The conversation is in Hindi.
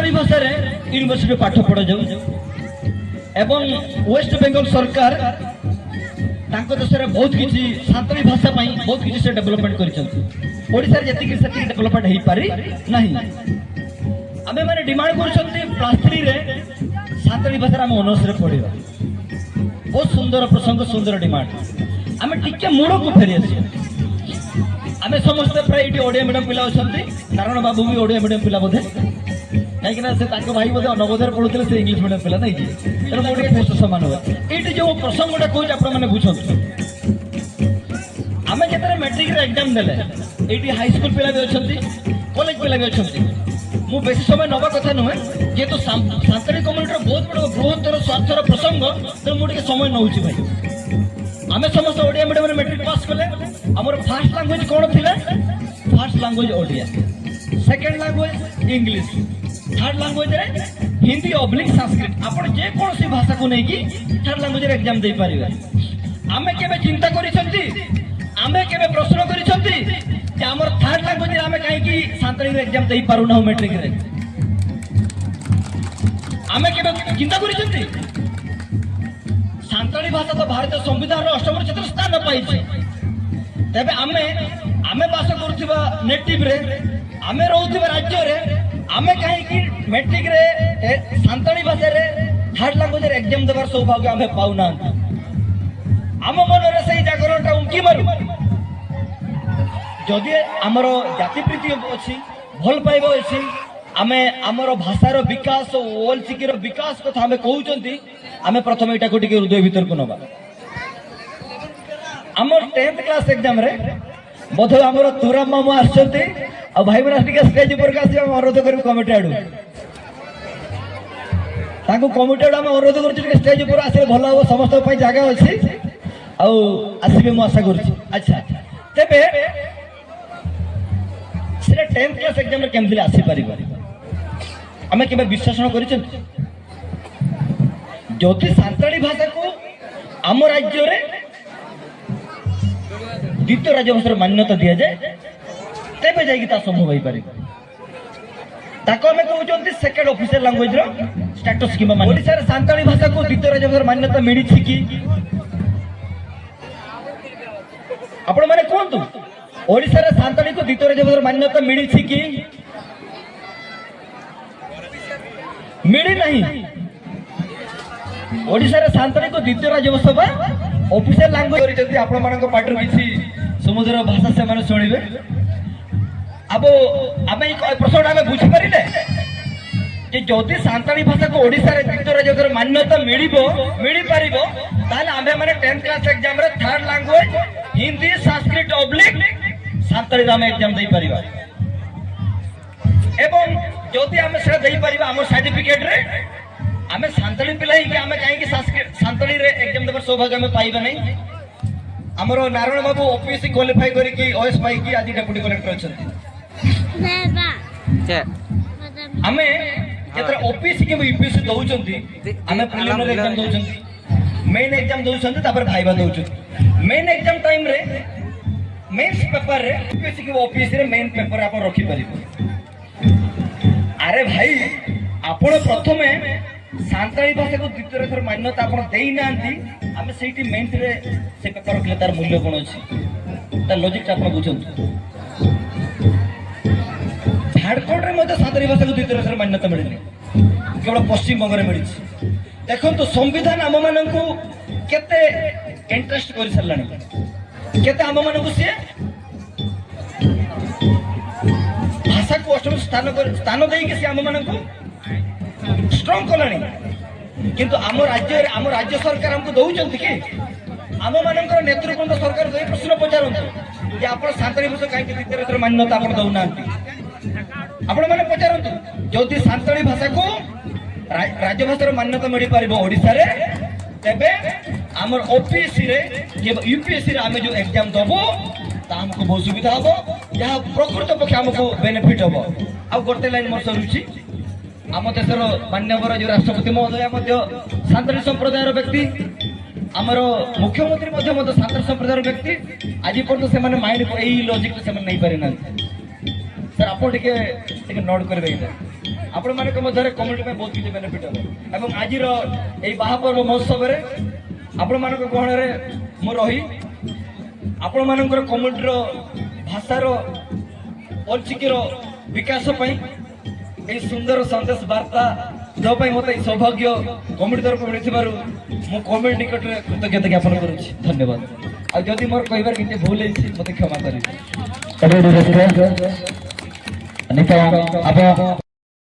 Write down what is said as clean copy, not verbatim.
सान्ताली भाषा रे यूनिवर्सिटी पाठ पढ़ा जाऊ एवं वेस्ट बेंगल सरकार तांको देश रे बहुत किछि सान्ताली भाषा पई बहुत किछि से डेवलपमेंट करिसथि ओडिसा रे जति से डेवलपमेंट हेई पारि नहीं आमे माने डिमांड करछथि प्लस 3 रे सान्ताली भाषा हम ऑनर्स रे पढिबा बहुत सुंदर प्रसंग सुंदर डिमांड आमे टिके मूल को फेरि आसी आमे समस्त प्राय इटी ओडिया मीडियम पिला अछथि नारायण बाबू भी ओडिया मीडियम पिला बोधे कहीं से भाई बोधे नवोदय पढ़ुते से इंग्लिश मीडियम पिला नहीं तेणु गोटे पोस्ट सामान हुआ ये जो प्रसंगटा कौन आपने बुझे आम जो मैट्रिक एग्जाम देले ये हाईस्कल पिला भी अच्छा कॉलेज पिला भी अच्छा मु बेसी समय नवा कथा नुहे जेहेतु सान्ताली कम्युनिटी बहुत बड़ बृहत्तर स्वार्थर प्रसंग तेणु मुझे समय नौ भाई आम समस्त ओडिया मीडियम मैट्रिक पास कले आमर फास्ट लैंग्वेज कौन थिला fast language Odia second language English third language रे हिंदी ऑब्लिक संस्कृत आपण जे कोनसी भाषा को नै कि थर्ड लैंग्वेज रे एग्जाम दे परिबे आमे केबे चिंता करिसंती आमे केबे प्रश्न करिसंती जे हमर थर्ड लैंग्वेज रे आमे काहे कि सान्ताली रे एग्जाम दे पारु ना मैट्रिक रे आमे केबे चिंता करिसंती सान्ताली भाषा तो भारतीय संविधान रो 8 क्षेत्र स्थान पाई छै तबे आमे वास करथिबा नेटिव रे आमे रहउथिबा राज्य रे आमे कहीं कि मैट्रिक रे सान्ताली भाषा रे थर्ड लैंग्वेज रे एग्जाम देबार सौभाग्य आमे पाउना आम मन रे सही जागरणटा उंकी मारू जदि हमर जाति प्रीति अछि भल पाइबो अछि आमे हमर भाषार विकास ओल चिकीर विकास कथा आमे कहउचंती आमे प्रथम एटा को टिके हृदय भीतर को नबा हमर 10th क्लास एग्जाम रे बोधे हमर तुराम मामू आछंती आ भाई बना टिके स्टेज ऊपर का से अनुरोध करू कमिटी आडू ताको कमिटी आडू हम अनुरोध करछु टिके स्टेज ऊपर आसे भलो हो समस्त पई जागा अछि आ आसीबे मु आशा करछु अच्छा तेबे से 10th क्लास एग्जाम रे केमथिले आसी परिबो हमें केबे विश्लेषण करिछन ज्योति सान्ताली भाषा को आम राज्य रे द्वितीय राज्य भाषार मान्यता दिया जाए तेबे जाई ता संभव होई पारे ताको हमें कहउचंती सेकंड ऑफिशियल लैंग्वेज रो स्टेटस किबा मान ओडिसा रे सान्ताली भाषा को द्वितीय राज्य भाषार मान्यता मिली छि कि आपण माने कोंतु ओडिसा रे सान्ताली को द्वितीय राज्य भाषार मान्यता मिली छि कि मिली नहीं ओडिसा रे सान्ताली को द्वितीय राज्य भाषा ऑफिशियल लैंग्वेज करिसथि आपण मानक पाटर किछि समुद्र भाषा से माने सुनिबे अब आमे प्रश्न आमे बुझी परिले जे जदि सान्ताली भाषा को ओडिसा रे द्वितीय राज्य मान्यता मिली पारिबो ताले आमे माने 10th क्लास एग्जाम रे third language Hindi Sanskrit oblique Santali रे आमे एग्जाम देई परिबा एवं जदि आमे से देई परिबा हमर सर्टिफिकेट रे आमे सान्ताली पिला ही कि आमे काहे कि सान्ताली रे एग्जाम देबर सौभाग्य आमे पाइबा नै हमरो नारायण बाबू ओपीएससी क्वालिफाई करी कि ओएस पाई कि आज डेप्यूटी कलेक्टर अछंती बाबा आमे जेतरा ओपीएससी के यूपीएससी दउचंती आमे प्रिलिमिनरी एग्जाम दउचंती मेन एग्जाम दउचंती तापर भाइबा दउचंती मेन एग्जाम टाइम रे मेंस पेपर रे यूपीएससी के ओपीएससी रे मेन पेपर आपन रखि परिबो अरे भाई आपण प्रथमे सान्ताली भाषा को द्वितीय थर मान्यता आपण देई नांती आमे सेठी मेंस रे से पेपर रखले तार मूल्य कोन अछि ता लॉजिक आपण बुझंतु झारखंड रे मते सान्ताली भाषा को द्वितीय थर मान्यता मिलनी केवल पश्चिम बंग रे मिली देखो तो संविधान आम मानकू केते इंटरेस्ट करि सरलानी केते आम मानकू से भाषा को अष्टम स्थान देई के से आम मानकू स्ट्रांग कलानी किंतु आम राज्य सरकार हमको दउचंती कि आम मानकर नेतृत्व सरकार दई प्रश्न पचारंतु जे आपण सान्ताली भाषा काहे द्वितीय थर मान्यता आपण दउ नांती आपण माने पचारंतु जदि सान्ताली भाषा को राज्य भाषार मान्यता मिल पार ओडिशा रे तेबे आमर ओपीएससी रे यूपीएससी रे आमे जो एग्जाम दबो ता हमको बहुत सुविधा हबो जहा प्रकृत पक्ष हमको बेनिफिट हबो आ गोटे लाइन मोर सरुची आम देशर मान्यवर जो राष्ट्रपति महोदय सान्ताली संप्रदायर व्यक्ति आमर मुख्यमंत्री सान्ताली संप्रदायर व्यक्ति आज पर्यटन से माइंड यही लॉजिक से नहीं पारि ना सर आप नोट करेंगे आपण मानक मध्य कम्युनिटी में बहुत किसी बेनिफिट हम एवं आज ये बाहापर्व महोत्सव आपण मानक गहण मु रही आपण मानकर कम्युनिटी भाषार पंचिकीर विकास ये सुंदर संदेश वार्ता जो मत सौभाग्य कमिटी तरफ मिलू मु कमिटी निकट में कृतज्ञता ज्ञापन करुच्ची धन्यवाद आदि मोर कहबार किसी भूल मत क्षमा करें।